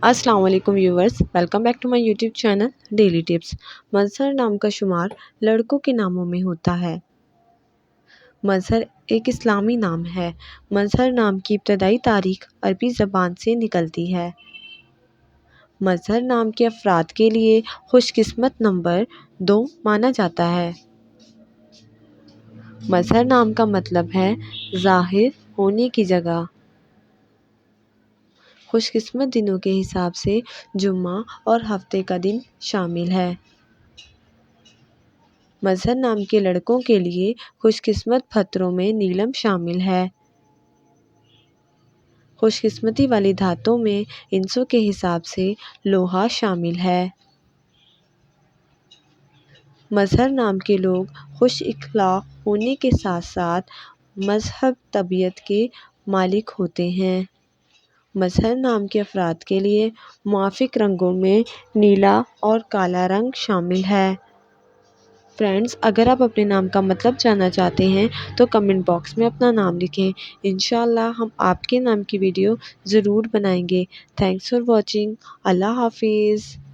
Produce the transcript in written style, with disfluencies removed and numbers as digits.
السلام علیکم viewers, welcome back to my YouTube channel Daily Tips. Mazhar نام کا شمار لڑکوں کے ناموں میں ہوتا ہے۔ مظہر ایک اسلامی نام ہے۔ مظہر نام کی ابتدائی تاریخ عربی زبان سے نکلتی ہے۔ مظہر نام کے افراد کے لیے خوش قسمت نمبر 2 مانا جاتا ہے۔ مظہر نام کا مطلب ہے ظاہر ہونے کی جگہ۔ خوش قسمت دنوں کے حساب سے جمعہ اور ہفتے کا دن شامل ہے۔ مظہر نام کے لڑکوں کے لیے خوش قسمت پتھروں میں نیلم شامل ہے۔ خوش قسمتی والی دھاتوں میں انسوں کے حساب سے لوہا شامل ہے۔ مظہر نام کے لوگ خوش اخلاق ہونے کے ساتھ ساتھ مہذب طبیعت کے مالک ہوتے ہیں۔ مظہر نام کے افراد کے لیے موافق رنگوں میں نیلا اور کالا رنگ شامل ہے۔ فرینڈز، اگر آپ اپنے نام کا مطلب جاننا چاہتے ہیں تو کمنٹ باکس میں اپنا نام لکھیں۔ انشاءاللہ ہم آپ کے نام کی ویڈیو ضرور بنائیں گے۔ Thanks for watching. اللہ حافظ۔